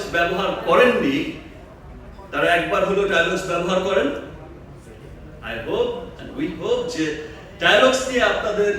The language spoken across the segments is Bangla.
ডায়লগস ব্যবহার করেননি তারা একবার হলো ডায়লগস ব্যবহার করেন। I hope and we hope যে ডায়লগস নিয়ে আপনাদের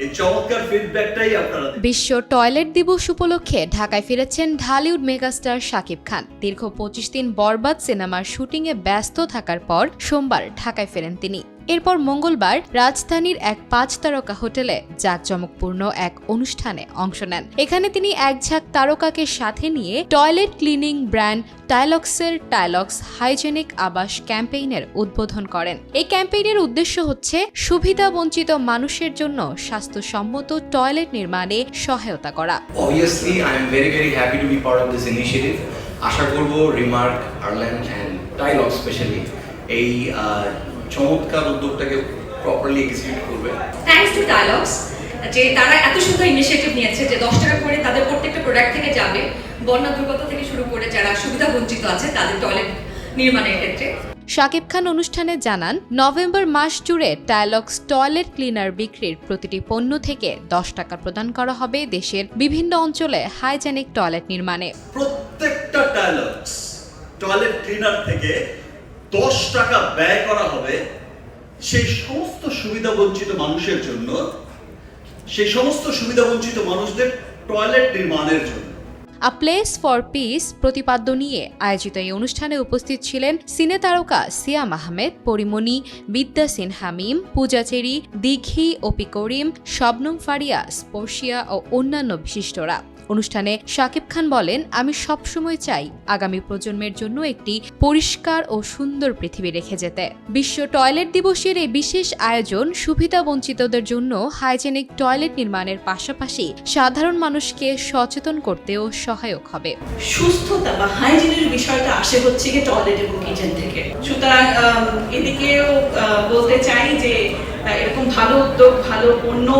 এই চমৎকার ফিডব্যাকটাই আপনারা। বিশ্ব টয়লেট দিবস উপলক্ষে ঢাকায় ফিরেছেন ঢালিউড মেগাস্টার শাকিব খান। দীর্ঘ 25 দিন বরবাদ সিনেমার শুটিংয়ে ব্যস্ত থাকার পর সোমবার ঢাকায় ফেরেন তিনি। এরপর মঙ্গলবার রাজধানীর এক 5 তারকা হোটেলে জাঁকজমকপূর্ণ এক অনুষ্ঠানে অংশ নেন। এখানে তিনি এক ঝাঁক তারকাকে সাথে নিয়ে টয়লেট ক্লিনিং ব্র্যান্ড টাইলক্সের টাইলক্স হাইজেনিক আবাস ক্যাম্পেইনের উদ্বোধন করেন। এই ক্যাম্পেইনের উদ্দেশ্য হচ্ছে সুবিধাবঞ্চিত মানুষের জন্য স্বাস্থ্যসম্মত টয়লেট নির্মাণে সহায়তা করা। Obviously, I am very happy to be part of this initiative. আশা করব রিমার্ক, আর্ল্যান্ড এন্ড টাইলক্স স্পেশালি এই চমৎকার উদ্যোগটাকে প্রপারলি এক্সিকিউট করবে। থ্যাঙ্কস টু টাইলক্স যে তারা এত সুন্দর ইনিশিয়েটিভ নিয়েছে যে 10 টাকা করে তাদের প্রত্যেকটা প্রোডাক্ট থেকে যাবে বন্যা দুর্গত থেকে শুরু করে যারা সুবিধা বঞ্চিত আছে তাদের টয়লেট নির্মাণের ক্ষেত্রে। শাকিব খান অনুষ্ঠানে জানান, নভেম্বর মাস জুড়ে টাইলক্স টয়লেট ক্লিনার বিক্রির প্রতিটি পণ্য থেকে 10 টাকা প্রদান করা হবে দেশের বিভিন্ন অঞ্চলে হাইজেনিক টয়লেট নির্মাণে। প্রত্যেকটা টাইলক্স টয়লেট ক্লিনার থেকে 10 টাকা ব্যয় করা হবে সেই সমস্ত সুবিধাবঞ্চিত মানুষের জন্য, সেই সমস্ত সুবিধাবঞ্চিত মানুষদের টয়লেট নির্মাণের জন্য। আ প্লেস ফর পিস প্রতিপাদ্য নিয়ে আয়োজিত এই অনুষ্ঠানে উপস্থিত ছিলেন সিনে তারকা সিয়াম আহমেদ, পরিমণি, বিদ্যা সিনহা মিম, পূজা চেরি, দিঘি, অপি করিম, শবনম ফারিয়া, স্পর্শিয়া ও অন্যান্য বিশিষ্টরা। অনুষ্ঠানে শাকিব খান বলেন, আমি সবসময় চাই আগামী প্রজন্মের জন্য একটি পরিষ্কার ও সুন্দর পৃথিবী রেখে যেতে। বিশ্ব টয়লেট দিবসের এই বিশেষ আয়োজন সুবিধাবঞ্চিতদের জন্য হাইজেনিক টয়লেট নির্মাণের পাশাপাশি সাধারণ মানুষকে সচেতন করতেও সহায়ক হবে। সুস্থতা বা হাইজিনের বিষয়টা আসে হচ্ছে কি টয়লেট এবং কিচেন থেকে। সুতরাং এদিকেও বলতে চাই যে এরকম ভালো উদ্যোগ, ভালো পণ্য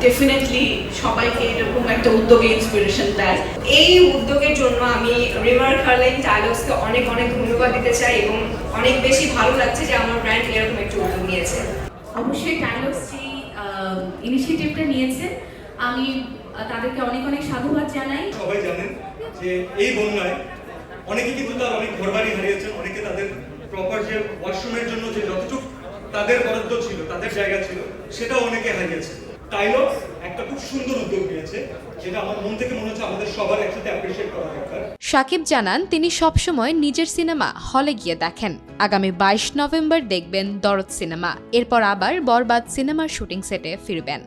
ডেফিনেটলি সবাইকে এরকম একটা উদ্যোগে ইন্সপিরেশন দেয়। এই উদ্যোগের জন্য আমি রিমার্ক আর্ল্যান্ড টাইলক্সকে অনেক ধন্যবাদ দিতে চাই এবং অনেক বেশি ভালো লাগছে যে আমার ব্র্যান্ড এরকম একটা উদ্যোগ নিয়েছে। অবশ্যই টাইলক্স যে ইনিশিয়েটিভটা নিয়েছে আমি তাদেরকে অনেক সাধুবাদ জানাই। সবাই জানেন যে এই বন্যায় অনেকে কিন্তু তার অনেক ঘরবাড়ি হারিয়েছেন, অনেকে তাদের প্রপার যে ওয়াশরুমের জন্য যে যতটুকু তাদের বরাদ্দ ছিল, তাদের জায়গা ছিল, সেটাও অনেকে হারিয়েছে। টাইলক্স একটা খুব সুন্দর উদ্যোগ নিয়েছে, যেটা আমার মন থেকে মনে হচ্ছে আমাদের সবার একসাথে অ্যাপ্রিশিয়েট করা দরকার। শাকিব জানান, তিনি সবসময় নিজের সিনেমা হলে গিয়ে দেখেন। আগামী 22 নভেম্বর দেখবেন দরদ সিনেমা, এরপর আবার বরবাদ সিনেমার শুটিং সেটে ফিরবেন।